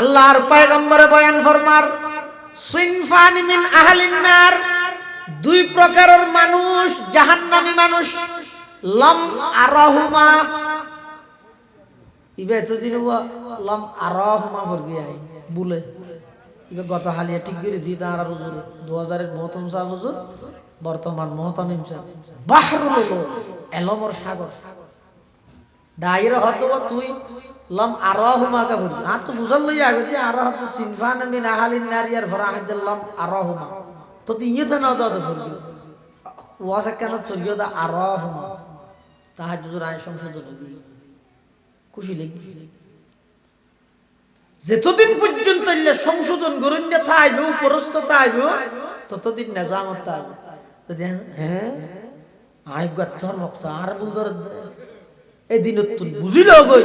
আল্লাহর পয়গম্বরে বয়ান ফরমার সিনফানি মিন আহলিন নার, দুই প্রকারের মানুষ জাহান্নামী মানুষ। লাম আরাহুমা, ইবে এতদিন লাম আরাহুমা পড়বি আই বলে ইবে গত হালিয়া ঠিক করে দি তার হুজুর 2000 এর মহতম সাহেব হুজুর, বর্তমান মহতামিম সাহেব। বাহরুল এলমর সাগর দাইরা হতো তুই লাম আরাহুমা কা পড়বি। আর তো বুঝল লই আগে যে আরাহাত সিনফান মিন আহলিন নার ইয়ার ফরাহিদ লাম আরাহুমা, তো তিনিতে না দাও পড়বি ওয়াজ কেন চলিও দা আরাহুমা তাহাজ্জুদ আয় সংশোধন হবি খুশি লাগি। যতদিন পর্যন্ত সংশোধন করুন না থাকবে উপরস্থ থাকবে ততদিন নেজামত থাকবে। হ্যাঁ আই গাত্তর মক্ত আর বুলদর এদিন তুই বুঝিল গই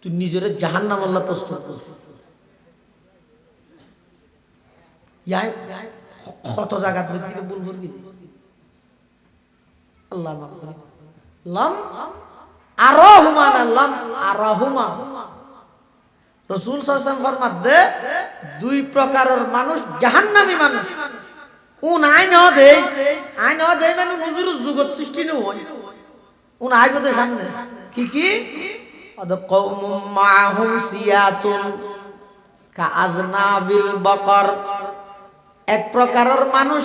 তুই নিজের জাহান্নাম আল্লাহ প্রস্তুত কর। ইয়াই কত জায়গাত বুঝতে ভুল করবি আল্লাহ মাফ করে। লাম আরাহুমা না লাম আরাহুমা, রাসূল সাল্লাল্লাহু আলাইহি ওয়াসাল্লাম ফরমাতে দুই প্রকারের মানুষ জাহান্নামী মানুষ। উন আই ন দেই মানে হুজুর জগৎ সৃষ্টি ন হয় উন আইব দে সামনে কি কি আদ কওমুম মাহুম সিয়াতুন কাআযনাবিল বাকার, এক প্রকারের মানুষ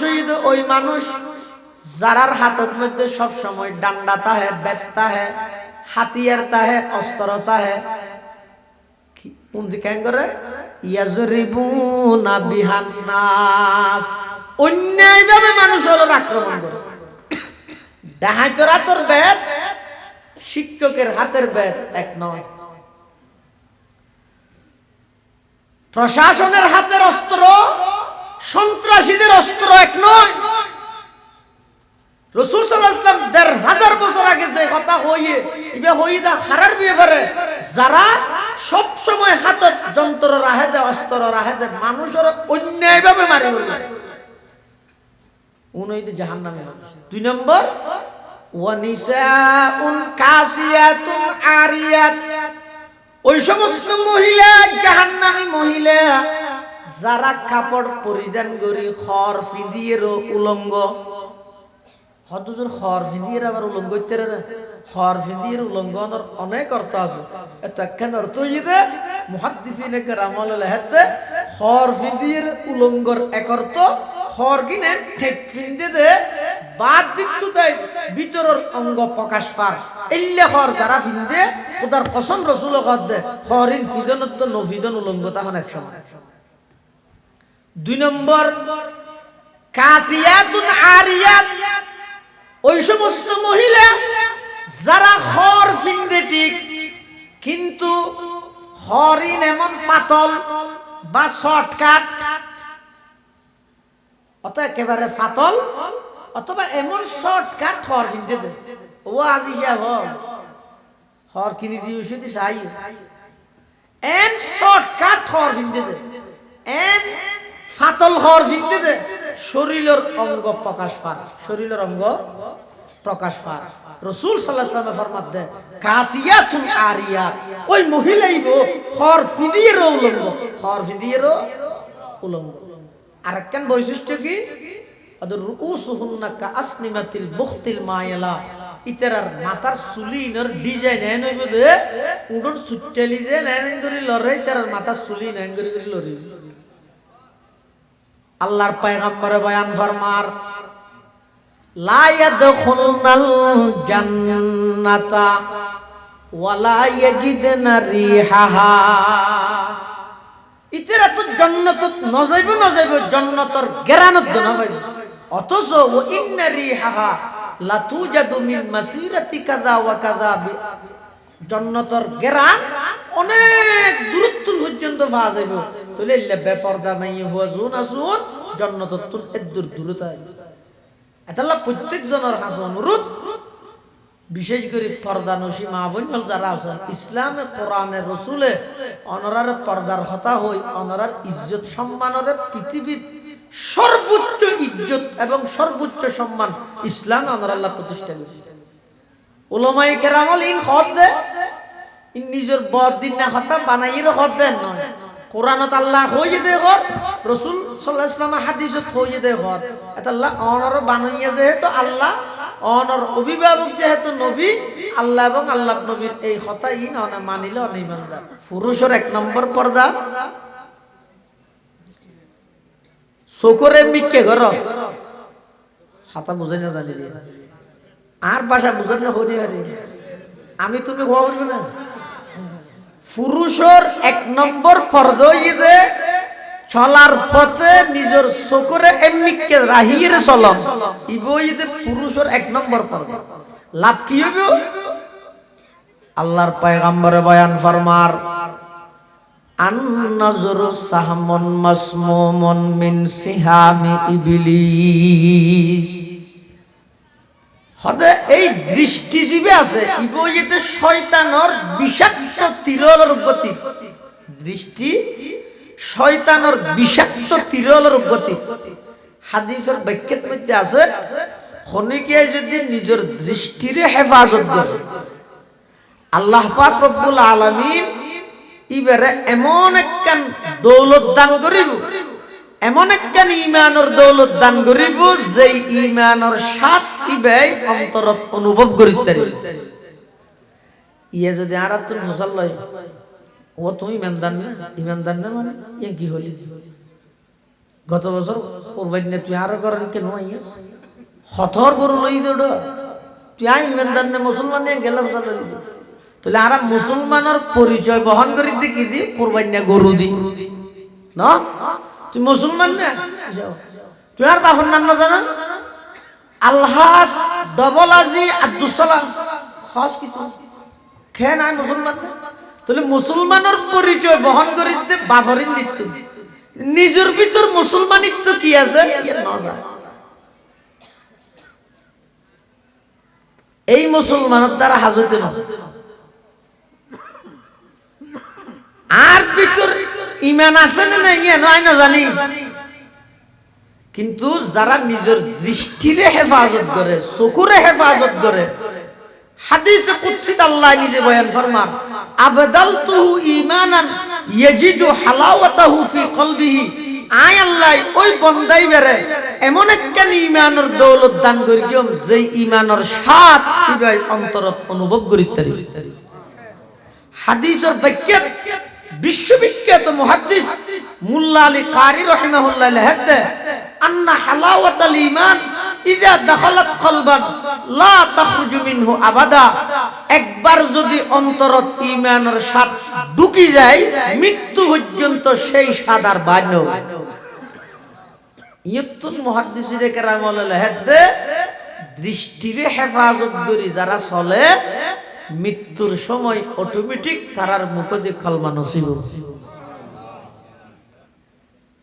ওই মানুষ যারার হাতের মধ্যে সব সময় ডান্ডা তাহে, বেত তাহে, হাতিয়ার তাহে, অস্ত্র তাহে। কোন দিকে করে ইয়াজরিবুনা বিহান নাস, অন্যায়ভাবে মানুষের আক্রমণ করে। ডাহাইতের হাতের বেত শিক্ষকের হাতের বেত এক নয়, প্রশাসনের হাতের অস্ত্র সন্ত্রাসীদের অস্ত্র এক নয়। রাসূল সাল্লাল্লাহু আলাইহি ওয়াসাল্লাম ১৫০০ বছর আগে যে কথা হইয়ে ইবে হইদা হারার বিয়ে করে, যারা সব সময় হাতত যন্ত্র রাহে দে, অস্ত্র রাহে দে, মানুষের অন্যায়ভাবে মারি বলে উনইতে জাহান্নামে মানুষ। ২ নম্বর ওয়া নিসাউন কাসিয়াতুন আরিয়াত, ওই সমস্ত মহিলা জাহান্নামী মহিলা যারা কাপড় পরিধান করি খর ফিদিয়ের উলঙ্গ। হদুজুর খর ফিদিয়ের আবার উলঙ্গ হইতে না, খর ফিদিয়ের উলঙ্গনের অনেক অর্থ আছে। এত একখান অর্থ হইতে মুহাদ্দিসিনে কেরামল লেখতে খর ফিদিয়ের উলঙ্গর এক অর্থ খর কিনে ঠেক ফিন্দে দে বাদ দিত দেয় ভিতরের অঙ্গ প্রকাশ পার এল্লে খর যারা ফিন্দে ওদার কসম রসুল কর দে খরিন ফিদনত তো নফিদন উলঙ্গ তখন এক সময়। ২ নম্বর কাসিয়াতুন আরিয়াত, ওই সমস্ত মহিলা যারা খর ফিন্দে ঠিক কিন্তু হরিণ এমন ফাতল বা শর্টকাট, অত একেবারে ফাতল অথবা এমন শর্টকাট খর ফিন্দে দে। ও আজি যাব খর কিনি দিয়ে শুধু চাই এন শর্টকাট খর ফিন্দে দে, এন ফাতল খর ফিন্দে দে, শরীরের অঙ্গ প্রকাশ পার, শরীরের অঙ্গ প্রকাশ পার। রাসূল সাল্লাল্লাহু আলাইহি ওয়াসাল্লাম ফরমাত দে কাসিয়াতুন আরিয়াত, ওই মহিলাইব খর ফিদিয়ের উলঙ্গ, খর ফিদিয়ের উলঙ্গ। আরেকখান বৈশিষ্ট্য কি আদর রুউসুহুন্না কাআসনিমাতিল বুখতিল মায়ালা, ইতারার মাথার চুলিনের ডিজাইন এন হইব দে উডর সুট্টেলি যে নেন করি লরে, ইতারার মাথার চুলি নেন করি লরি। আল্লাহর পয়গম্বর বয়ান ফরমার লা ইয়াদখুলনাল জান্নাতা ওয়ালা ইয়াজিদনা রিহাহা, ইতারা তো জান্নাতত নজাইব জান্নাতর গেরানত না পাইব, অথচ ওয়া ইন্না রিহাহা লা তুজাদু মিন মাসিরাতি কাযা ওয়া কাযা, জান্নাতর গেরান অনেক দূরত্ব পর্যন্ত পাওয়া যাইব। তাহলে ইল্লা বেপরদা মাই হুয়াজুন আসুন জান্নাতত তুল এদুর দূরতা। এতাল্লাহ প্রত্যেক জনের কাছে অনুরোধ, বিশেষ করে পর্দানসী মা বোন যারা আছে ইসলামে কোরআনে রসুলে অনরার পর্দার হতা হই, অনরার ইজ্জত সম্মানরে পৃথিবীর সর্বোচ্চ ইজ্জত এবং সর্বোচ্চ সম্মান ইসলাম অনর আল্লাহ প্রতিষ্ঠা করেছে। উলামায়ে কেরামল ইন খদ দে নিজের বদ দিন না কথা বানাইয়ের হদ দেন নয় কোরআনত আল্লাহ হয়ে দে হদ রসুল সাল্লাল্লাহু আলাইহি ওয়াসাল্লাম হাদিসত হয়ে দে হদ এটা আল্লাহ অনর বানাইয়া যেহেতু আল্লাহ অনর অভিভাবক যেহেতু নবী আল্লাহ এবং আল্লাহর নবীর এই কথা ই না মানিলে অনিমানদার পুরুষের 1 নম্বর পর্দা চকুরে মিকে ঘর হাতা বুঝাই না জানি আর ভাষা বুঝালে হরি হরি আমি তুমি হওয়া হইবে না পুরুষের 1 নম্বর পর্দা ইদে চলার পথে নিজের চকুরে এমনিকে রাহিয়ে চলন ইবইদে পুরুষের 1 নম্বর পর্দা লাভ কি হইবে আল্লাহর পয়গম্বরে বয়ান ফরমার আন-নাজরু সাহমুন মাসমুমুন মিন সিহামি ইবলিস হদে এই দৃষ্টিজীবী আছে ইবইতে শয়তানের বিষাক্ত তীরের গতি দৃষ্টি শয়তানের বিষাক্ত তীরের গতি হাদিসের বাক্যের মধ্যে আছে খনিকে যদি নিজের দৃষ্টিরে হেফাজত করে আল্লাহ পাক রব্বুল আলামিন ইবারে এমন একখান দৌলত দান করিব এমন একখান ঈমানের দৌলত দান করিব যেই ঈমানের স্বাদ ইবাই অন্তরত অনুভব করিতে পারিব ইয়ে যদি আরাতুল মুসাল্লাই ও তুমি ইমানদার না মানে ইয়ে কি হলি গত বছর কুরবানি তুই আরো করেন কেন আইয়াস হথর গরু লই দৌড় তুই আই ইমানদার না মুসলমান নিয়ে গেলাম তাহলে আর মুসলমানের পরিচয় বহন করি কি দি কুরবানি গরু দি না তুই মুসলমান না তুই আর বাপের নাম না জানা আলহাস ডবল আজি আব্দুল সালাম খাস কি তুই খেয়ে নাই মুসলমান তাহলে মুসলমানের পরিচয় বহন করিতে বাফরিন দিত নিজের ভিতর মুসলমানিত্ব কি আছে এই মুসলমানের দ্বারা হাজতে না আর ভিতর ঈমান আছে না ইয়ে নয় না জানি কিন্তু যারা নিজের দৃষ্টিরে হেফাজত করে চকুরে হেফাজত করে হাদিসে কুদসিত আল্লাহ নিজে বয়ান ফরমান আবদালতুহু ঈমানান ইয়াজিদু হালাওয়াতাহু ফি কলবিহি আয় আল্লাহ ওই বান্দাই বেরে এমন একটা ঈমানের দৌলত দান করিম যেই ঈমানের স্বাদ ইবাই অন্তরত অনুভব করিতে পারি হাদিসের বাক্য বিশ্ববিখ্যাত মুহাদ্দিস মুল্লা আলী কারি রাহিমাহুল্লাহ লিখতে আন্না হালাওয়াতাল ঈমান ইযা দাখালাত কলবান লা তাখরুজু মিনহু আবাদা একবার যদি অন্তরত ঈমানের স্বাদ ঢুকি যায় মৃত্যু পর্যন্ত সেই স্বাদ আর বাইর না ইয়তুন মুহাদ্দিসিনে কেরামুল্লাহ লিখতে দৃষ্টিরে হেফাজত করি যারা চলে মৃত্যুর সময় অটোমেটিক তারার মুখ দিয়ে কলমা নসিব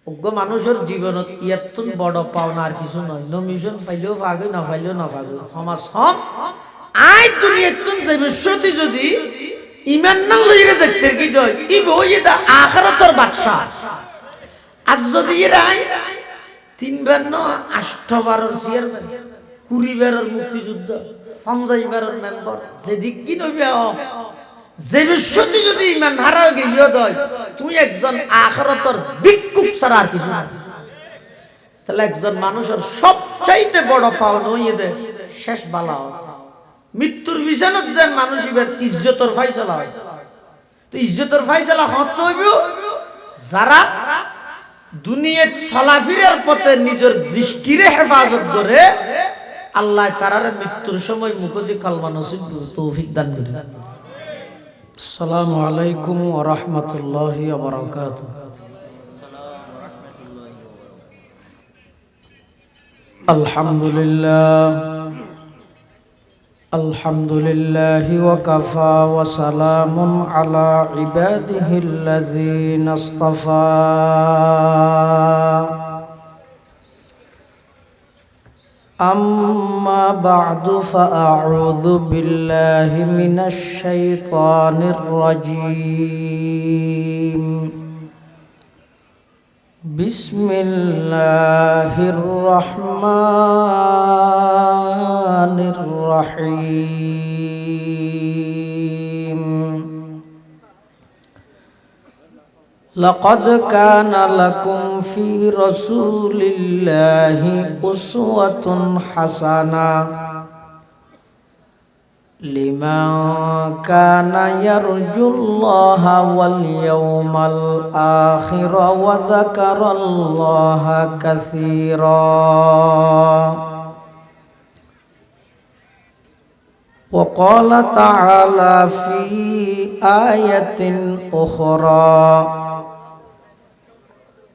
অজ্ঞ মানুষের জীবনত ইয়াতুন বড় পাওনা আর কিছু নয় নমিশন ফাইলেও পাগে না ফাইলেও না পাগে সমাজ হম আই দুনিয়াতুন যাবে সত্যি যদি ঈমান না লইরে যাইতে কি দয় ই বইদা আখিরাতের বাদশা আজ যদি এরা 3 বার না 8 বারের চেয়ারম্যান 20 বারের মুক্তিযুদ্ধ 50 বারের মেম্বার যেদিক কি নইবে যে বিশ্বতি যদি ঈমান হারায় গিয়ে দয় তুই একজন আখিরাতের ভিক্ষুক ছাড়া আর কিছু না তাহলে একজন মানুষের সবচাইতে বড় পাওনা হইয়ে শেষ বালা মৃত্যুর বিছানত যে মানুষ ইবার ইজ্জতের ফয়সালা হয় তো ইজ্জতের ফয়সালা হতে হইবে যারা দুনিয়ার চলাফেরার পথে নিজের দৃষ্টিরে হেফাজত করে আল্লাহ তারার মৃত্যুর সময় মুখ দিয়ে কলমা নসিব তৌফিক দান করে আসসালামু আলাইকুম ওয়া রাহমাতুল্লাহি ওয়া বারাকাতুহু আলহামদুলিল্লাহ আলহামদুলিল্লাহি ওয়া কাফা ওয়া সালামুন আলা ইবাদিহিল্লাযীনা ইসতাফা أما بعد فأعوذ بالله من الشيطان الرجيم بسم الله الرحمن الرحيم لقد كان لكم في رسول الله أسوة حسنة لمن كان يرجو الله واليوم الآخر وذكر الله كثيرا. وقال تعالى في آية أخرى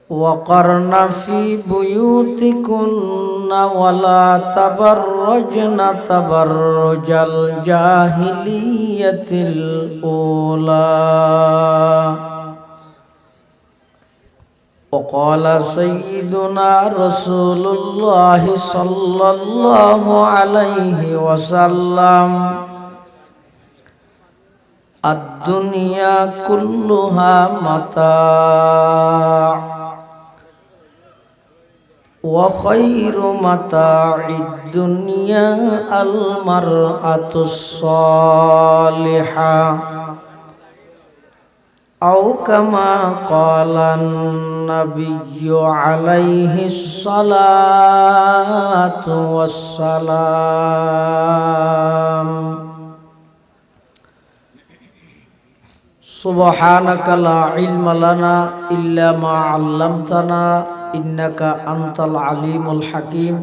وقرن في بيوتكن ولا تبرجن تبرج الجاهلية الأولى. وقال سيدنا رسول الله صلى الله عليه وسلم الدنيا كلها متاع وخير متاع الدنيا المرأة الصالحة أو كما قال النبي عليه الصلاة والسلام. سبحانك لا علم لنا إلا ما علمتنا إنك أنت العليم الحكيم.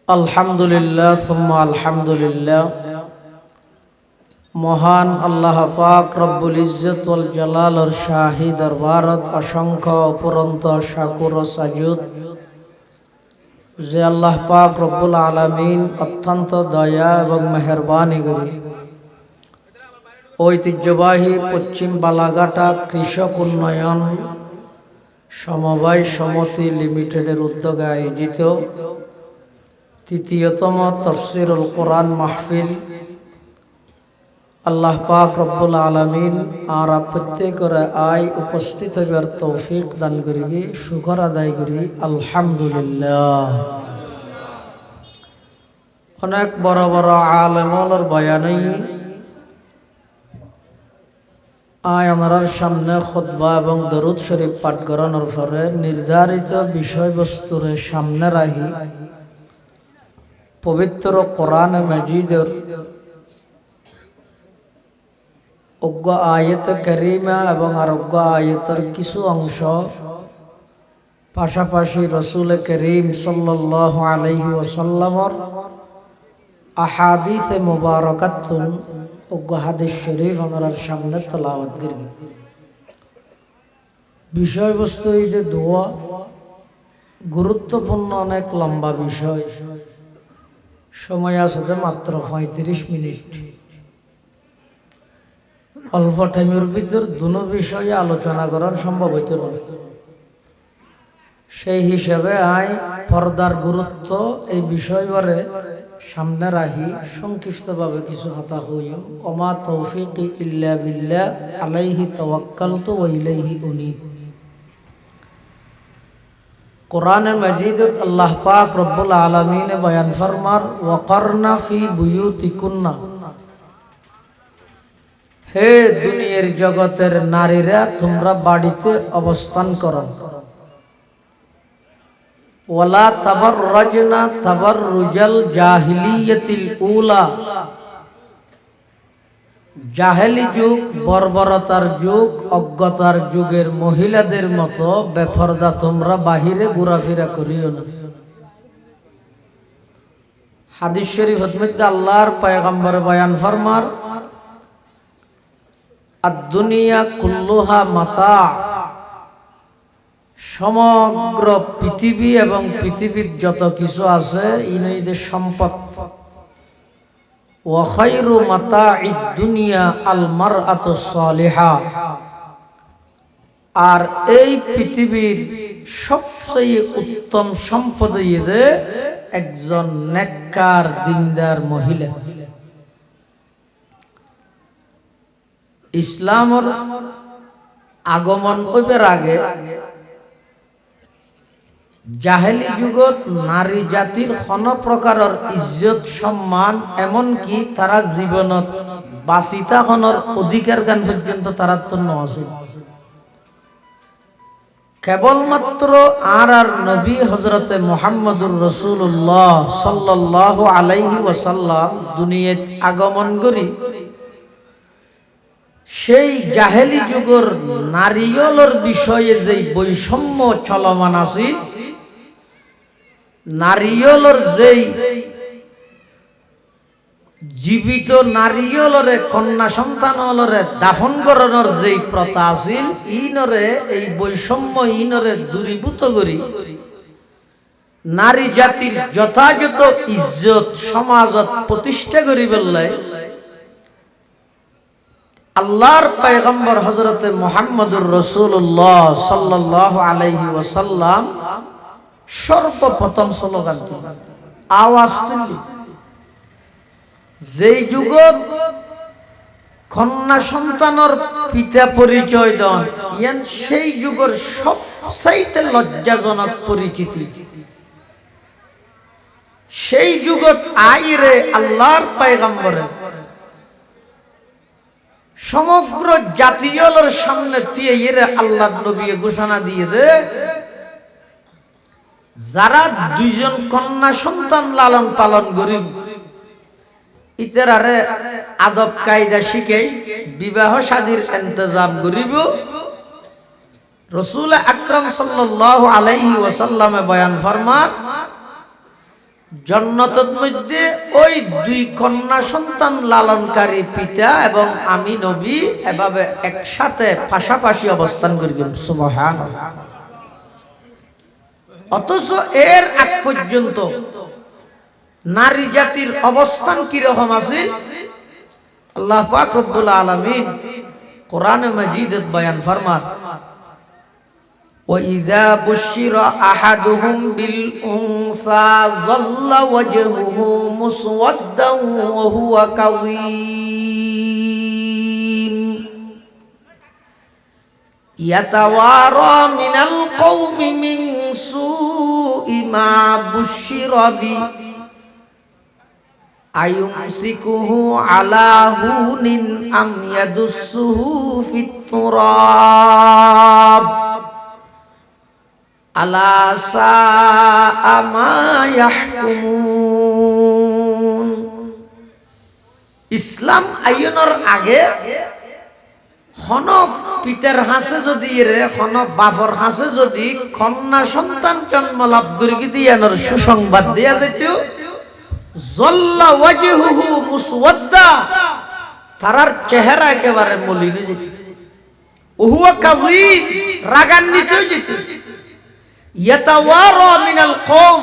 الحمد لله ثم الحمد لله. মহান আল্লাহ পাক রব্বুল ইজ্জত ওয়াল জালালের শাহী দরবারত অসংখ্য অপরন্ত শাকুর ও সাজুদ যে আল্লাহ পাক রব্বুল আলামিন অত্যন্ত দয়া এবং মেহেরবানি করে ঐতিহ্যবাহী পশ্চিম বালাঘাটা কৃষক উন্নয়ন সমবায় সমিতি লিমিটেডের উদ্যোগে আয়োজিত তৃতীয়তম তাফসীরুল কোরআন মাহফিল আল্লাহ পাক রব্বুল আলামিন আর প্রত্যেকের আয় উপস্থিত হইবার তৌফিক দান করি, শুকর আদায় করি আলহামদুলিল্লাহ। অনেক বড় বড় আলেমর বয়ানেই আয় ওনার সামনে খুতবা এবং দরুদ শরীফ পাঠ করানোর পরে নির্ধারিত বিষয়বস্তুর সামনে রাখি পবিত্র কোরআন মাজিদের অজ্ঞ আয়াত কারিমা এবং আরোগ্য আয়াতের কিছু অংশ পাশাপাশি রসুল করিম সাল্লাল্লাহু আলাইহি ওয়াসাল্লামর আহাদিসে মুবারাকাতুন অজ্ঞ হাদিস শরীফ আমাদের সামনে তেলাওয়াত করি। বিষয়বস্তু এই যে দোয়া গুরুত্বপূর্ণ, অনেক লম্বা বিষয়, সময় আছে মাত্র 35 মিনিট। অল্প টাইমের ভিতর দুনো বিষয়ে আলোচনা করার সম্ভব হইতে নয়। সেই হিসাবে আই পর্দার গুরুত্ব এই বিষয়বারে সামনে রাখি সংক্ষিপ্তভাবে কিছু হাতা হই। ওমা তৌফিকি ইল্লা বিল্লাহ আলাইহি তাওয়াক্কালতু ওয়া ইলাইহি উনীব। কোরআনে মাজিদত আল্লাহ পাক রব্বুল আলামিন বয়ান ফরমার ওয়াকারনা ফি বুয়ুতিকুন্না, হে দুনিয়ার জগতের নারীরা তোমরা বাড়িতে অবস্থান করো। ওয়ালা তাবাররাজনা তাবাররুজাল জাহিলিয়াতিল উলা, জাহেলি যুগ, বর্বরতার যুগ, অজ্ঞতার যুগের মহিলাদের মতো বেপরদা তোমরা বাহিরে ঘোরাফেরা করিও না। হাদিস শরীফের মধ্যে আল্লাহর পয়গম্বর বয়ান ফরমার আদ-দুনিয়া কুল্লুহা মাতা, সমগ্র পৃথিবী এবং পৃথিবীর যত কিছু আছে ইনইদের সম্পদ। ওয়া খায়রু মাতাঈদ দুনিয়া আল মারআতুস সালিহা, আর এই পৃথিবীর সবচেয়ে উত্তম সম্পদ হইছে একজন নেককার দিনদার মহিলা। ইসলামের আগমন হইবার আগে জাহেলি যুগত নারী জাতির কোন প্রকারের ইজ্জত সম্মান এমনকি তারা জীবনত বাসিতা হনর অধিকার গান পর্যন্ত তারা তো আছে কেবলমাত্র আর নবী হযরতে মুহাম্মদুর রাসূলুল্লাহ সাল্লাল্লাহু আলাইহি ওয়াসাল্লাম দুনিয়াত আগমন করি সেই জাহেলি যুগের নারীয়লর বিষয়ে যে বৈষম্য চলমান আছে নারীয়লর যেই জীবিত নারীয়লরে কন্যা সন্তানলরে দাফন করানোর যেই প্রথা আছিল ইনরে এই বৈষম্য ইনরে দূরীভূত করি নারী জাতির যথাযথ ইজ্জত সমাজত প্রতিষ্ঠা করি বললে আল্লাহর পয়গম্বর হযরতে মুহাম্মদুর রাসূলুল্লাহ সাল্লাল্লাহু আলাইহি ওয়াসাল্লাম সর্বপ্রথম স্লোগান দিলেন আওয়াজ তুলি যেই যুগত কন্যা সন্তানের পিতা পরিচয় দেন ইয়ান সেই যুগের সবচাইতে লজ্জাজনক পরিচিতি সেই যুগত আইরে আল্লাহর পয়গম্বরে সমগ্র জাতীয়র সামনে দিয়ে এর আল্লাহর নবী ঘোষণা দিয়ে দে যারা দুইজন কন্যা সন্তান লালন পালন করিব ইতারারে আদব কায়দা শিখে বিবাহ শাদীর ইন্তজাম করিব রাসূল আকরাম সাল্লাল্লাহু আলাইহি ওয়াসাল্লামে বয়ান ফরমান জান্নাতের মধ্যে ওই দুই কন্যা সন্তান লালনকারী পিতা এবং আমি নবী এভাবে একসাথে পাশাপাশি অবস্থান করবেন সুবহানাল্লাহ অথচ এর আগ পর্যন্ত নারী জাতির অবস্থান কি রকম আছে আল্লাহ পাক রব্বুল আলামিন কোরআনে মাজিদে বয়ান ফরমান وَإِذَا بُشِّرَ أَحَدُهُمْ بِالْأُنثَى ظَلَّ وَجْهُهُ مُسْوَدًّا وَهُوَ كَظِيمٌ يَتَوَارَى مِنَ الْقَوْمِ مِنْ سُوءِ مَا بُشِّرَ بِهِ أَيُمْسِكُهُ عَلَى هُونٍ أَمْ يَدُسُّهُ فِي التُّرَابِ আলা সাআ মা ইয়াহকুমুন ইসলাম আইনের আগে হন পিতার হাসে যদি রে হন বাপর হাসে যদি কন্যা সন্তান জন্ম লাভ করি দিয়ানোর সুসংবাদ দেয়া যেত জল্লা ওয়াজহুহু মুসওয়াদ্দা তারার চেহারা একেবারে মলিন হয়ে যেত ওহুয়া কাযীম রাগান্বিত হয়ে যেত ইয়াতাওয়ারা মিনাল কওম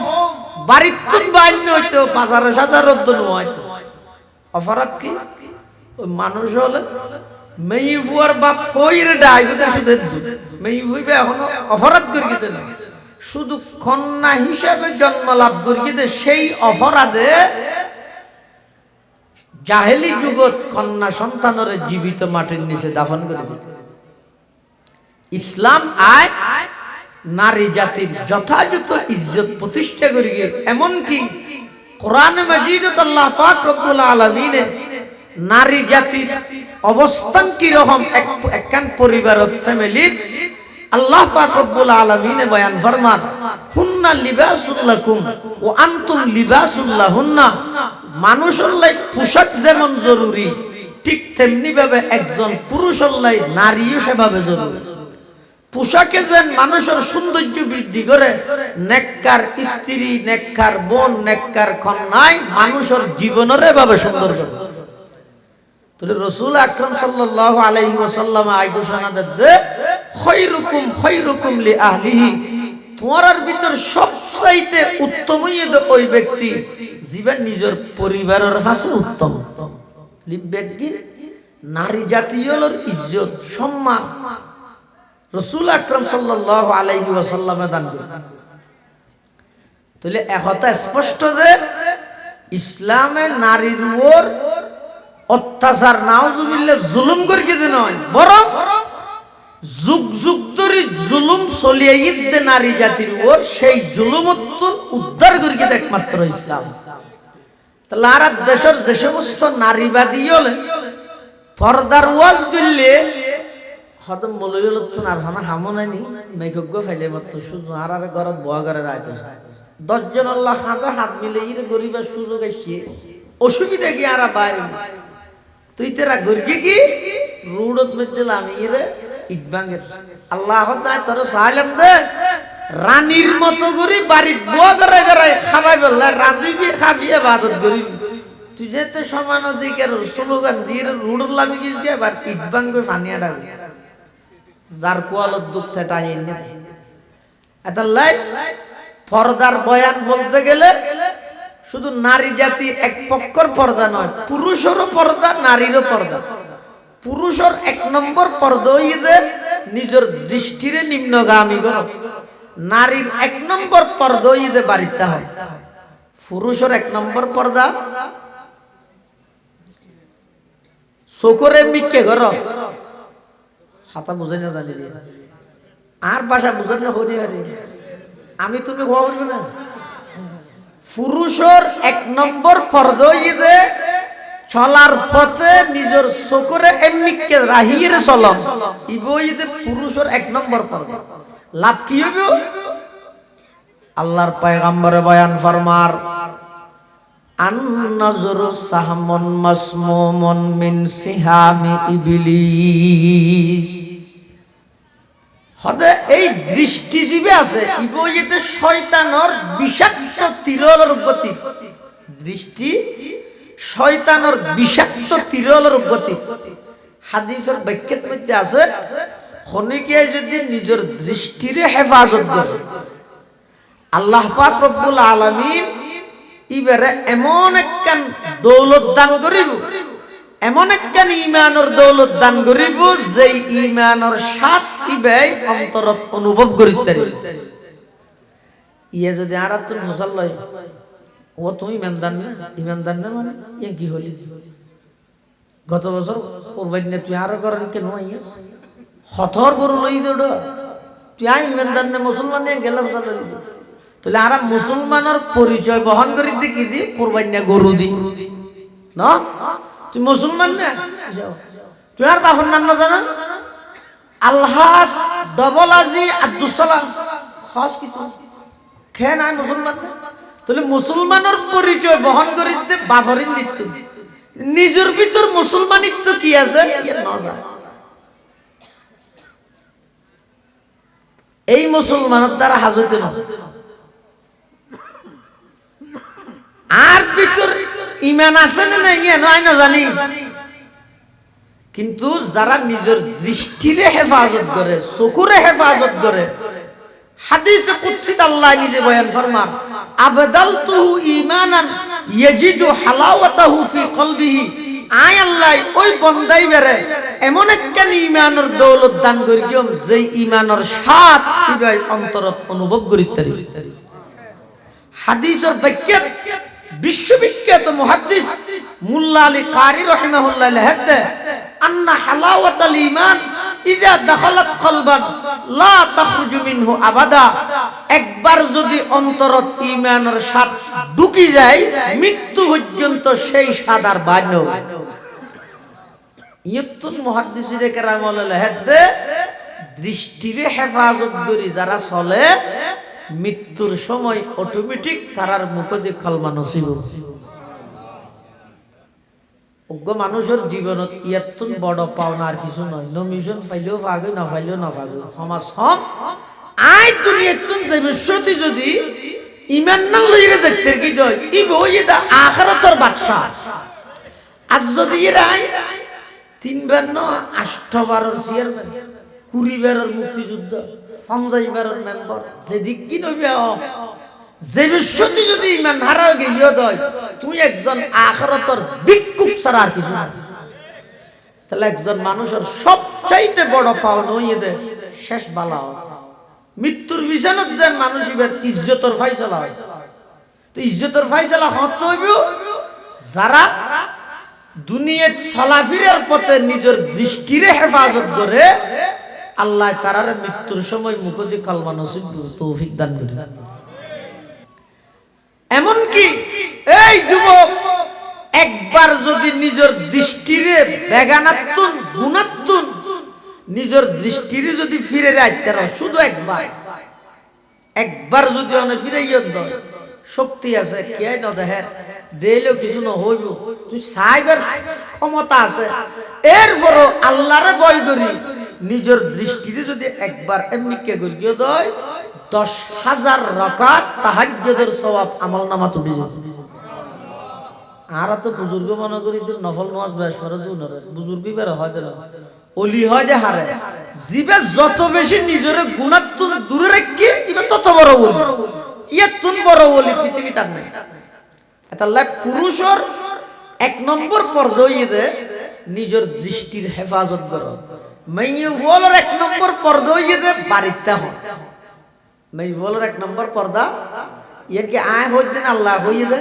বারিতুন বান্য হইতো বাজারে সাজারত নয় অপরাধ কি ওই মানুষ হলে মেইফুয়ার বাপ কইরে ডাইবে শুধু মেইফুইবে এখন অপরাধ করি কি না শুধু কন্যা হিসেবে জন্ম লাভ করি কি সেই অপরাধে জাহেলি যুগত কন্যা সন্তানের জীবিত মাটির নিচে দাফন করে দিত ইসলাম আয় নারী জাতির যথাযথ ইজ্জত প্রতিষ্ঠা করি এমন কি কোরআনে মাজিদে আল্লাহ পাক রব্বুল আলামিন নারী জাতির অবস্থান কি রকম একখান পরিবারত ফ্যামিলির আল্লাহ পাক রব্বুল আলামিন বয়ান ফরমান হুন্না লিবাসুল লাকুম ওয়া আনতুম লিবাসুল লাহুন্না মানুষের লাই পোশাক যেমন জরুরি ঠিক তেমনি ভাবে একজন পুরুষের লাই নারীও সেভাবে জরুরি পোশাকে যেন মানুষের সৌন্দর্য বৃদ্ধি করে নেককার স্ত্রী নেককার বোন নেককার কন্যায় মানুষের জীবনের এভাবে সুন্দর করে তাহলে রাসূল আকরাম সাল্লাল্লাহু আলাইহি ওয়াসাল্লাম আই ঘোষণা দেন খায়রুকুম লিআহলিহি তোমার ভিতর সবচাইতে উত্তম ওই ব্যক্তি জীবন নিজের পরিবারের কাছে উত্তম লিবেগিন নারী জাতীয়র ইজ্জত সম্মান রাসূল আকরাম সাল্লাল্লাহু আলাইহি ওয়াসাল্লামে দান করেন তাহলে একথা স্পষ্ট যে ইসলামে নারীর উপর অত্যাচার নাউজুবিল্লাহ জুলুম করিয়ে দিন নয় বরং যুগ যুগ ধরে জুলুম চলিয়ে ইদ্দে নারী জাতির উপর সেই জুলুমত্ব উদ্ধার করিয়ে দেয় একমাত্র ইসলাম তাহলে আর দেশের যে সমস্ত নারীবাদী হলে পর্দার ওয়াজ করলে হয়তো মলইল আর হানা হামো নাইনি মেঘজ্ঞ ফাইলে মাত্র শুধু আর ঘরত বয়া করে রাইত 10 জন আল্লাহ হাতে হাত মিলে ইরে গরিবের সুযোগ আসছে অসুবিধা কি আর বাইরে তুই তেরা গরিবে কি রুডত মধ্যে লামি ইরে ইট ভাঙে আল্লাহ হদায় তোর সালাম দে রানীর মতো করি বাড়ির বয়া করে করে খাবাই বললা রাঁধিবি খাবি ইবাদত করি তুই যেতে সমান অধিকার স্লোগান দিয়ে রুডত লামি গিয়ে এবার ইট ভাঙবে ফানিয়া ডাক যার কোয়ালত দুঃখ টাই এনে এত লাই পর্দার বয়ান বলতে গেলে শুধু নারী জাতি এক পক্ষর পর্দা নয় পুরুষেরও পর্দা নারীরও পর্দা পুরুষের 1 নম্বর পর্দা হইতে নিজের দৃষ্টিরে নিম্নগামী করো নারীর 1 নম্বর পর্দা হইতে বাড়িতে হয় পুরুষের 1 নম্বর পর্দা চোখরে মিকে করো হাতা বুঝাই না জানি আর ভাষা বুঝাই না হরি হারি আমি তুমি বলবো না পুরুষের 1 নম্বর পর্দা হইতে চলার পথে নিজের চোখরে এমনিকে রাহিয়ে চলন ইবইতে পুরুষের 1 নম্বর পর্দা লাভ কি হইব আল্লাহর পয়গম্বরে বয়ান ফরমার আন নাজরু সাহমুন মাসমুমুন মিন সিহামি ইবলিস হদে এই দৃষ্টিজীবে আছে ইবইতে শয়তানের বিষাক্ত তীরের গতি দৃষ্টি শয়তানের বিষাক্ত তীরের গতি হাদিসের বাক্যের মধ্যে আছে খনিকে যদি নিজের দৃষ্টিরে হেফাজত করে আল্লাহ পাক রব্বুল আলামিন ইবারে এমন একখান দৌলত দান করিব এমন একখান ঈমানের দৌলত দান করিব যে ঈমানের স্বাদ ইবাই অন্তরত অনুভব করিতে পারিব ইয়ে যদি আরাতুল মুসাল্লাই ও তুই ইমানদার না মানে ইয়ে কি হলি গত বছর কুরবানি তুই আরো করেন কেন আইয়াস হথর গরু লই দৌড় তুই আই ইমানদার না মুসলমান নিয়ে গেলাম তাহলে আর মুসলমানের পরিচয় বহন করি কি দি কুরবানি গরু দি না তুই মুসলমান না তুই আর বাবার নাম না জানা আলহাস ডবল আজি আব্দুল সালাম খাস কি তুই খেয়ে নাই মুসলমান তাহলে মুসলমানের পরিচয় বহন করিতে বাফরিন দিত নিজের ভিতর মুসলমানিত্ব কি আছে এই মুসলমানের দ্বারা হাজত না আর ভিতর ঈমান আছে না ইয়ে নয় না জানি কিন্তু যারা নিজের দৃষ্টিরে হেফাজত করে চকুরে হেফাজত করে হাদিসে কুদসিত আল্লাহ নিজে বয়ান ফরমান আবদালতুহু ঈমানান ইয়াজিদু হালাওয়াতাহু ফি কলবিহি আয় আল্লাহ ওই বন্দাই বেরে এমন একটা ঈমানের দৌলত দান করিম যে ঈমানের স্বাদ ইবাই অন্তরত অনুভব করিতে পারি হাদিসের বাক্য বিশ্ববিখ্যাত মুহাদ্দিস মুল্লা আলী কারি রাহিমাহুল্লাহ লিখতে আন্না হালাওয়াতাল ঈমান ইজা দাখালাত কলবান লা তাখরুজু মিনহু আবাদা একবার যদি অন্তরত ঈমানের স্বাদ ঢুকি যায় মৃত্যু পর্যন্ত সেই স্বাদ আর বাইর না ইয়তুন মুহাদ্দিসিনে কেরামুল্লাহ লিখতে দৃষ্টিরে হেফাজত করি যারা চলে মৃত্যুর সময় অটোমেটিক তারার মুখে দিয়ে কলমা নসিব অজ্ঞ মানুষের জীবনত ইয়াতুন বড় পাওনা আর কিছু নয় নমিশন ফাইলেও ফাগে না ফাইলেও না ফাগে সমাজ সব আই দুনিয়াতুন যাইবে সতি যদি ঈমান না লইরে যাইতে কি দয় ই বইদা আখিরাতের বাদশা আজ যদি রাই 3 বার না 8 বারের চেয়ারম্যান 20 বারের মুক্তিযুদ্ধ 50 বারের মেম্বার যেদিক কি নইবে যে বিশ্বতি যদি ঈমান হারা গিয়ে দয় তুই একজন আখিরাতের ভিক্ষুক ছাড়া আর কিছু না তাহলে একজন মানুষের সবচাইতে বড় পাওনা হইয়ে শেষ বালা মৃত্যুর বিছানত যে মানুষ ইবের ইজ্জতের ফায়সালা হয় তো ইজ্জতের ফায়সালা হতে হইব যারা দুনিয়ার চলাফেরার পথে নিজের দৃষ্টিরে হেফাজত করে আল্লাহ তারারে মৃত্যুর সময় মুখ দিয়ে কলমা নসিব তৌফিক দান করে এমন কি এই যুবক একবার যদি নিজের দৃষ্টিরে বেগানাত্তুন গুণাত্তুন নিজের দৃষ্টিরে যদি ফিরে রাখতে শুধু একবার যদি অনে ফিরে শক্তি আছে কে ন দেহের দিলেও কিছু ন হইব তুই সাইবার ক্ষমতা আছে এরপরও আল্লাহরে ভয় করি নিজের দৃষ্টিতে যদি একবার এমনি কে করিয়ে দেয় 10,000 রাকাত তাহাজ্জুদের সওয়াব আমলনামা তুলে যাবে। আর তো বুজুর্গ মনে করি তো নফল নামাজ বেশ করে দুনরে বুজুর্গই বের হয় না ওলি হয় যে হারে জিবে যত বেশি নিজের গুণাত্মক দূরে রাখি ইবে তত বড় ওলি ইয়ে তুন বড় ওলি পৃথিবী তার নাই। তাহলে পুরুষের 1 নম্বর পর্দা নিজের দৃষ্টির হেফাজত করো। মেয়ে বলার 1 নম্বর পর্দা বাড়িতে হয় মেয়ে বলার 1 নম্বর পর্দা এর কি আয় হইতেন আল্লাহ হইয়ে দে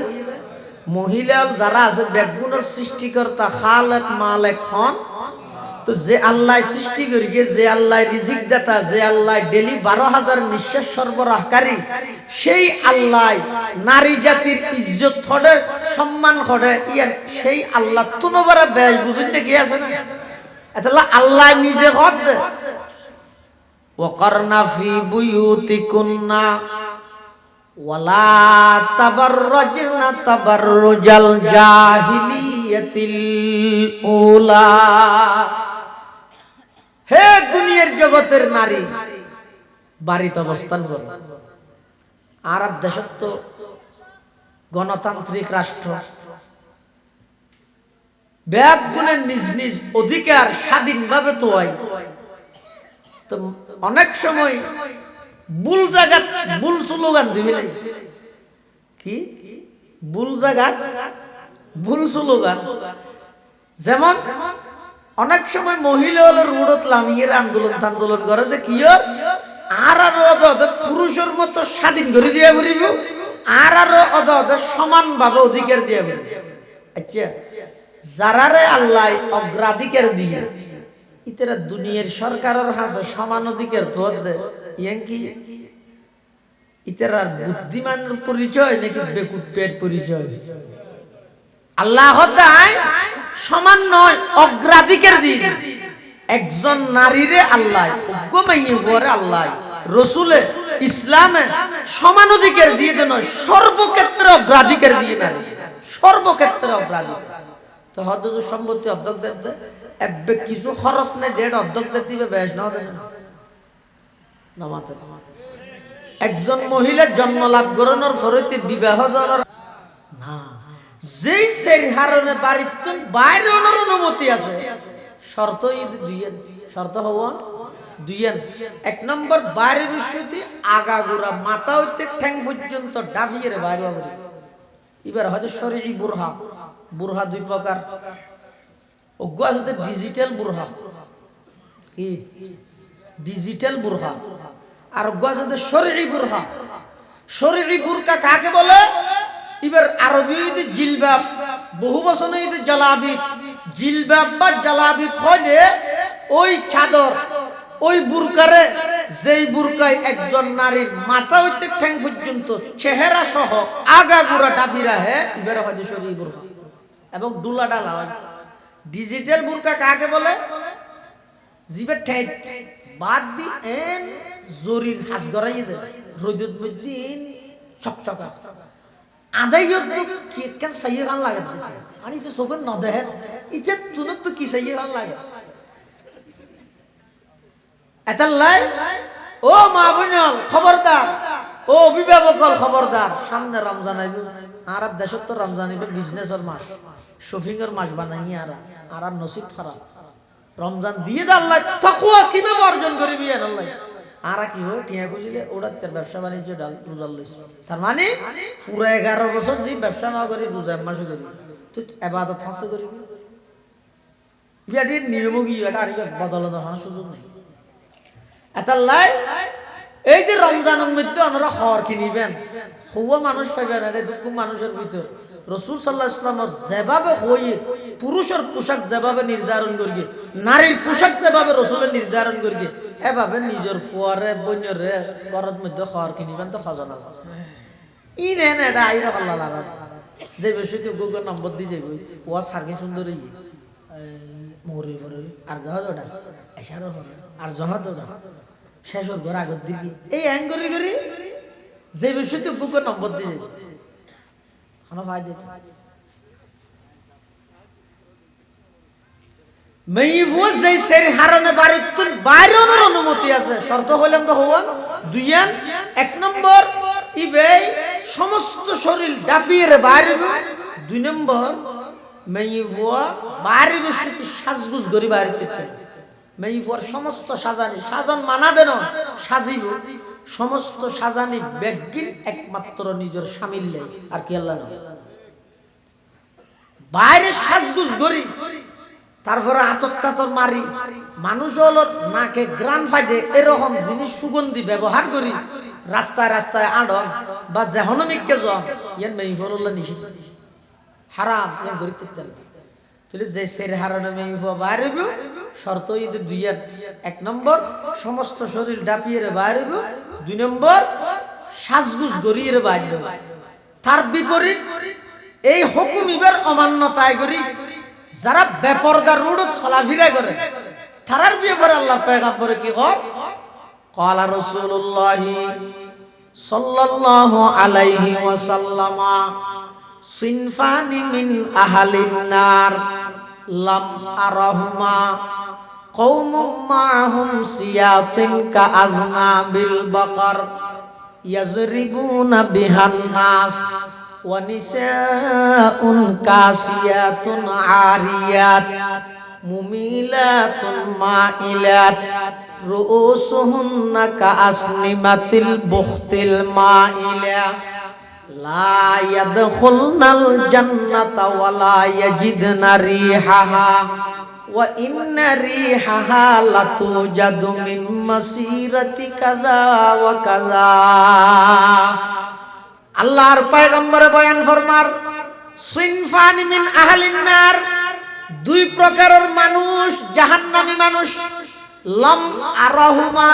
মহিলা যারা আছে বেগুনের সৃষ্টিকর্তা খালেক মালেক হন তো যে আল্লাহ সৃষ্টি করি যে আল্লাহ রিজিক দাতা যে আল্লাহ ডেলি 12,000 নিঃশ্বাস সরবরাহকারী সেই আল্লাহ নারী জাতির ইজ্জত করে সম্মান করে সেই আল্লাহ তুনবারা বেশ বুঝতে কি আছে না তাহলে আল্লাহ নিজে কর দে ওয়াকারনা ফি বুয়ুতিকুন্না ওয়ালা তাবাররাজনা তাবাররুজাল জাহিলিয়াতিল উলা। হে দুনিয়ার জগতের নারী বাড়িতে অবস্থান করো। আর দেশত তো গণতান্ত্রিক রাষ্ট্র ব্যাগুণের নিজ নিজ অধিকার স্বাধীনভাবে তো হয় তো অনেক সময় ভুল জায়গা ভুল স্লোগান দিবি কি ভুল জায়গা ভুল স্লোগান যেমন অনেক সময় মহিলা হলো রোডত লামিয়ে আন্দোলন করে দেখি আর পুরুষের মতো স্বাধীন করে দিয়া বলিব আর সমান ভাবে অধিকার দিয়া বলিব। আচ্ছা যারারে আল্লাহ অগ্রাধিকার দিয়ে ইতারা দুনিয়ার সরকারের হাতে সমান অধিকার তো ইয়াং কি ইতারা বুদ্ধিমানের পরিচয় নাকি বেকুবের পরিচয়? আল্লাহ সমান নয় অগ্রাধিকার দিয়ে একজন নারীরে আল্লাহ আল্লাহ রসুলে ইসলামে সমান অধিকার দিয়ে দেন সর্বক্ষেত্রে অগ্রাধিকার দিয়ে দেন সর্বক্ষেত্রে অগ্রাধিকার। তো হয়তো সম্পত্তি অর্ধক দেবে কিছু খরচ নেই দেড় অর্ধক দিবে বেশ না একজন মহিলার জন্ম লাভ করানোর ফরতে বিবাহ দেওয়ার না যেই সেই হারণে বাড়ির বাইরে ওনার অনুমতি আছে শর্ত শর্ত হওয়া দুইয়েন। 1 নম্বর বাইরে বিষয়টি আগাগোড়া মাথা হইতে ঠ্যাং পর্যন্ত ডাফিয়ে বাইরে এবার হয়তো শরীরি বুরহা বুরহা 2 প্রকার অজ্ঞ আছে ডিজিটাল বুরহা কি ডিজিটাল বুরহা আর অজ্ঞ আছে শরীরি বুরহা। শরীরি বুরকা কাকে বলে? এবার আরবি জিলবাব বহু বছর জালাবি জিলবাব বা জালাবি ফলে ওই চাদর ওই বুরকারে যেই বুরকায় একজন নারীর মাথা হইতে ঠ্যাং পর্যন্ত চেহারা সহ আগাগোড়া ডাফিরা হে এবার হয়তো শরীর বুরকা এবং দুলা ডালা হয়। ডিজিটাল বুরকা কাকে বলে? জিবে ঠেট বাদ দি এন জরির হাস গড়াই দে রোদুদ মদিন চকচকা আদাই কি কেন সাইয়ে ভাল লাগে আনি তো সবের ন দেহে ইতে তুনত তো কি সাইয়ে ভাল লাগে এতাল্লাই ও মা বোনল খবরদার ও অভিভাবকল খবরদার সামনে রমজান আইব আর দেশত তো রমজান আইব বিজনেসের মাস শপিং এর মাস বানাই আর নসিব খারাপ রমজান দিয়ে দে আল্লাহ তাকওয়া কিভাবে অর্জন করবি আল্লাহ আর কি হয় টিয়া বুঝিলে ওরা তার ব্যবসা বাণিজ্য রোজা লইছে তার মানে পুরো 11 বছর যে ব্যবসা না করি রোজা মাসে করি তুই ইবাদত থাকতে করবি বিয়াটির নিয়ম কি এটা আর বদলানোর কোনো সুযোগ নেই। এতাল্লাই এই যে রমজানের মধ্যে আমরা খর কিনিবেন হওয়া মানুষ পাইবেন আরে দুঃখ মানুষের ভিতর রাসূল সাল্লাল্লাহু আলাইহি ওয়াসাল্লাম যেভাবে হই পুরুষের পোশাক যেভাবে নির্ধারণ করি নারীর পোশাক যেভাবে রাসূলের নির্ধারণ করি এভাবে নিজের ফুয়ারে বন্যরে ঘরের মধ্যে খর কিনিবেন তো খজানা ই নেন এটা আইরা আল্লাহ লাগা যে বেশি তো গুগল নম্বর দিয়ে যাইব ও সার্গে সুন্দরী মরে পরে আর জহাদ ওটা এসারও আর জহাদ ওটা শেষ ওর ঘর আগত দিকে এই অ্যাং করি করি যে বেশি তো গুগল নম্বর দিয়ে যাইব খানা ভাই যেটা মেইভো যে সের হারনে বাড়িতুন বাইরের অনুমতি আছে শর্ত হইলাম তো হওয়ান দুইয়ান এক নম্বর ইবে সমস্ত শরীর ডাবিয়ে বাইরে দুই নম্বর মেইভো বাইরে বেশি সাজগুজ গরি বাইরে দিতে মেইভোর সমস্ত সাজানি সাজন মানা দেন সাজিব সমস্ত সাজানি বেগিন একমাত্র নিজের স্বামীর লাই আর কি আল্লাহ না বাইরে সাজগুজ গরি তারপরে আতর মারি মানুষ হলো নাকে গ্রান ফাইদে এরকম জিনিস সুগন্ধি ব্যবহার করি রাস্তায় রাস্তায় আড়ন বা জেহনমিককে জন ইয়ান মেইফরুল্লাহ নিষিদ্ধ হারাম ইয়ান গরি তিকতাল তাহলে যে সের হারানো মেইফো বাইরেব শর্ত ইদে দুইয়ার এক নম্বর সমস্ত শরীর ডাপিয়ে বাইরেব দুই নম্বর সাজগুজ গরিয়ে বাইরে তার বিপরীত এই হুকুম ইবার অমান্যতায় করি যারা বেপরদা রোড চলাফেরা করে তারার ব্যাপারে আল্লাহ পয়গম্বর কি কয় ক্বালা রাসূলুল্লাহ সাল্লাল্লাহু আলাইহি ওয়াসাল্লাম সিনফানি মিন আহলিন নার লাম আরাহুমা কওমুম মাআহুম সিয়াতিন কাআযনাবিল বাকার ইয়াজরিবুনা বিহান নাস ونساء كاسيات عاريات مميلات مائلات رؤوسهن كأسنمة البخت المائلة لا يدخلن الجنة ولا يجدن ريحها وإن ريحها لتوجد من مسيرة كذا وكذا আল্লাহর পয়গম্বর বয়ান ফরমার সিনফানি মিন আহলিন নার দুই প্রকারের মানুষ জাহান্নামী মানুষ লাম আরাহুমা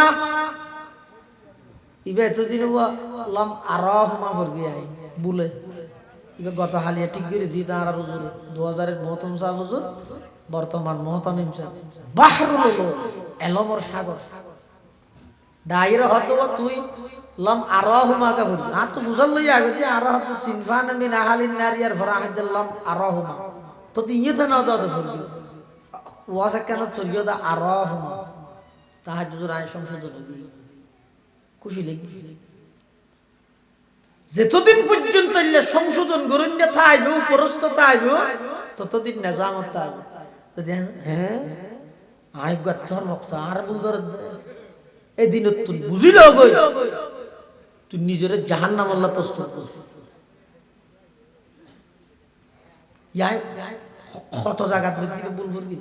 ইবে এতদিন লাম আরাহুমা বর্গি আই বলে ইবে গত হালিয়া ঠিক করে দি তারা হুজুর 2000 এর মহতম সাহেব হুজুর বর্তমান মহতামিম সাহেব বাহরুল এলমর সাগর দাইরা হতো তুই লম আরাহুমা কা বলি আর তো বুঝল লই আগে যে আরাহ তো সিনফান মিন আহলিন নারিয়ার ফরাহিদ লম আরাহুমা তো তিনিতে না দাও বলি ওয়াজা কেন চলিও দা আরাহুমা তাহাজ্জুর আয় সংশোধন হই খুশি লাগি যতদিন পর্যন্ত ইল্লা সংশোধন করুন না থাইবো উপরস্থ থাইবো ততদিন নিজামত থাইবো তো হ্যাঁ আই গত্তর মুক্ত আর বুলদর এদিন তুই বুঝিল গই তুই নিজের জাহান্নাম আল্লাহ প্রস্তুত কর ইয়াই কত জায়গা থেকে বলবো কি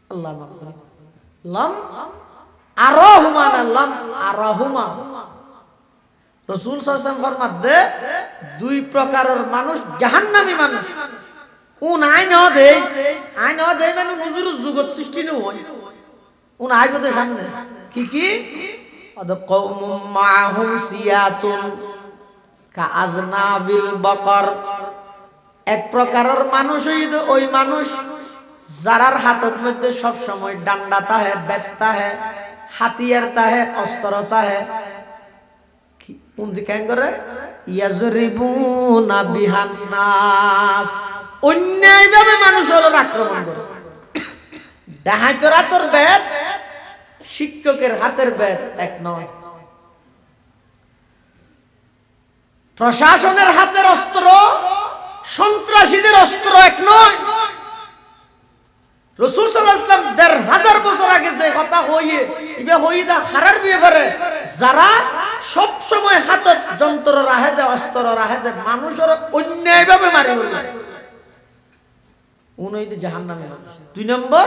আল্লাহ মাফ করে লাম আরাহুমা না লাম আরাহুমা রাসূল সাল্লাল্লাহু আলাইহি ওয়াসাল্লাম ফরমাতে দুই প্রকারের মানুষ জাহান্নামী মানুষ উন আইন দে মানে হুজুর জগৎ সৃষ্টি ন হয় উন আইব দে সামনে কি আদ কওমুম মাআহুম সিয়াতুন কাআযনাবিল বাকার এক প্রকারের মানুষ ওই মানুষ যারার হাতের মধ্যে সব সময় ডান্ডা তাহে বেত তাহে হাতিয়ার তাহে অস্ত্র তাহে কোন দিকে করে ইয়াজরিবুনা বিহান নাস অন্যায়ভাবে মানুষ হলো আক্রমণ করে ডাহাইতরা তোর বেত শিক্ষকের হাতের বেত এক নয় প্রশাসনের হাতের অস্ত্র সন্ত্রাসীদের অস্ত্র এক নয় রাসূল সাল্লাল্লাহু আলাইহি ওয়াসাল্লাম ১৫০০ বছর আগে যে কথা হইয়ে ইবে হইদা হারার ব্যাপারে যারা সব সময় হাতত যন্ত্র রাহে দে অস্ত্র রাহে দে মানুষের অন্যায়ভাবে মারি হইল উনইতে জাহান্নামে মানুষ দুই নম্বর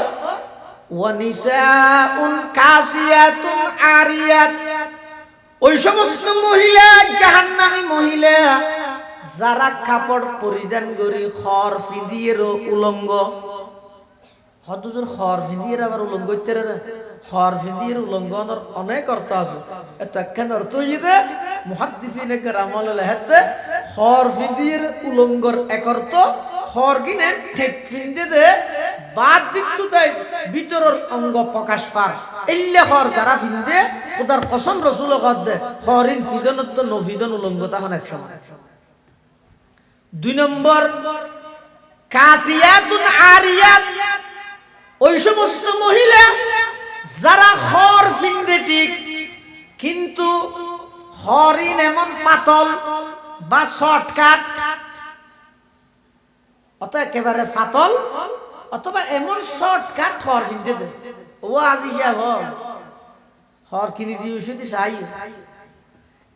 ওয়ানিসাউন কাসিয়াতুন আরিয়াত ওই সমস্ত মহিলা জাহান্নামী মহিলা যারা কাপড় পরিধান করি খর ফিদিয়ের উলঙ্গ হদুজুর খর ফিদিয়ের আবার উলঙ্গ হইতে না খর ফিদিয়ের উলঙ্গনের অনেক অর্থ আছে এত একখান অর্থ হইতে মুহাদ্দিসিনে কেরামল লেহেতে হর ফিন্দির উলঙ্গর একর্ত হর কিনে ঠেক ফিন্দে দে বাদ দিত দেয় ভিতরের অঙ্গ প্রকাশ পার এল্লে হর যারা ফিন্দে ওদের কসম রসুল কর দে হরিন ফিদনত নফিদন উলঙ্গ তখন এক সময় 2 নম্বর কাসিয়াতুন আরিয়াত ওই সমস্ত মহিলা যারা হর ফিন্দে ঠিক কিন্তু হরিন এমন পাতল বা শর্টকাট অত একেবারে ফাতল অথবা এমন শর্টকাট হর ফিন্দে দে ও আজি যাব হর কিনি দিও শুধু চাই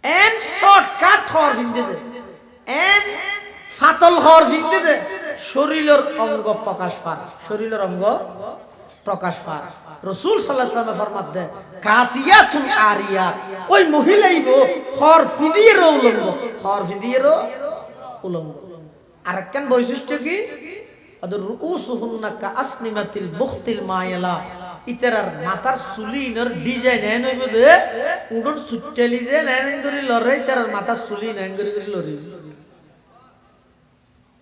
এন শর্টকাট হর ফিন্দে দে এন ফাতল হর ফিন্দে দে শরীরের অঙ্গ প্রকাশ পায় শরীরের অঙ্গ প্রকাশ পায় রাসূল সাল্লাল্লাহু আলাইহি ওয়াসাল্লাম ফরমাত দে কাসিয়াতুন আরিয়াত ওই মহিলাইবো হর ফিদিয়ের উলঙ্গ হর ফিদিয়ের উলঙ্গ আরেকখান বৈশিষ্ট্য কি আদর রুউসুহুন্না কাসনিমাতিল বুখতিল মায়ালা ইতারার মাথার চুলিনের ডিজাইন এন হইব দে উডর সুট্টেলি যে নেন করি লরে ইতারার মাথার চুলি নেন করি লরি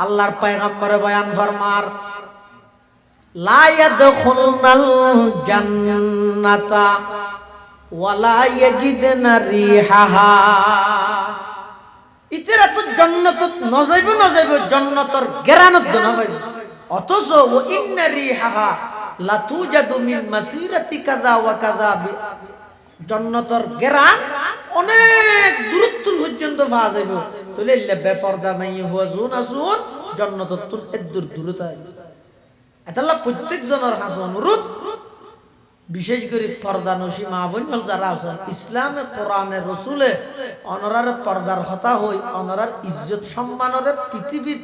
আল্লাহর পয়গম্বরে বয়ান ফরমার লা ইয়াদখুলনাল জান্নাতা ওয়ালা ইয়াজিদনা রিহাহা ইতারা তো জান্নাতত নজাইব জান্নাতর গেরানত না হইব অথচ ও ইন্না রিহাহা লা তুজাদু মিন মাসিরাতি কাযা ওয়া কাযা জান্নাতর গেরান অনেক দূরত্ব পর্যন্ত পাওয়া যাইব তলে বেপরদা মাই হুয়াজুন আসুন জান্নাতত এদুর দূরতায় এতাল্লা প্রত্যেক জনের কাছে অনুরোধ বিশেষ করে পর্দা নসী মা বোন যারা আছেন ইসলামে কোরআনে রসুলে অনরার পর্দার হতা হই অনরার ইজ্জত সম্মানরে পৃথিবীর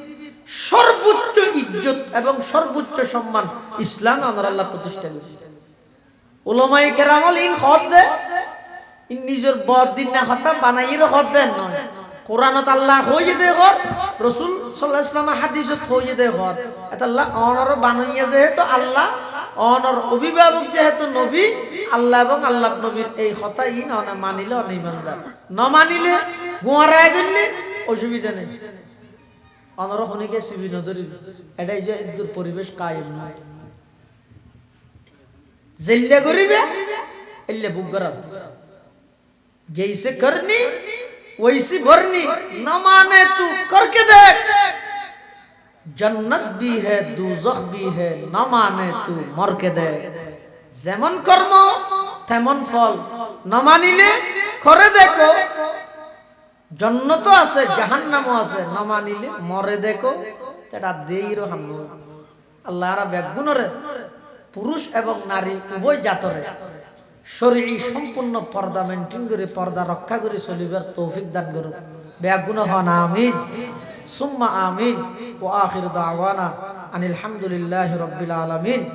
সর্বোচ্চ ইজ্জত এবং সর্বোচ্চ সম্মান ইসলামে অনরাল্লাহ প্রতিষ্ঠা করেছে উলামায়ে কেরামল ইন হদ দে ইন নিজের বদিন না হতা বানাইর হদ দেন নয় কোরআনত আল্লাহ হইয়ে দে ঘর রাসূল সাল্লাল্লাহু আলাইহি ওয়াসাল্লাম হাদিসত হইয়ে দে ঘর এটা আল্লাহ অনর বানাইয়া যেহেতু আল্লাহ অনর অভিভাবক যেহেতু নবী আল্লাহ এবং আল্লাহর নবীর এই কথা ই না মানিলে অনিমানদার না মানিলে গোয়ারায় গেলে অসুবিধা নেই অনর খনিকে সিবি নজরি এটাই যে এদুর পরিবেশ কায়েম নয় জিল্লা করিবে এল্লে বুগরা जैसे करनी वैसी भरनी न माने तू करके देख जन्नत भी है दोजख भी है न माने तू मर के देख যেমন কর্ম তেমন ফল না মানিলে করে দেখো জান্নাত আছে জাহান্নামও আছে না মানিলে মরে দেখো এটা দেইরো হামু আল্লাহরা বেগুনরে পুরুষ এবং নারী উভয় জাতরে শরঈ সম্পূর্ণ পর্দা মেইনটেইন করে পর্দা রক্ষা করে চলিবার তৌফিক দান করুন বেগুন হন আমিন সুম্মা আমিন ওয়া আখিরু দাওয়ানা আনিল হামদুলিল্লাহি রাব্বিল আলামিন।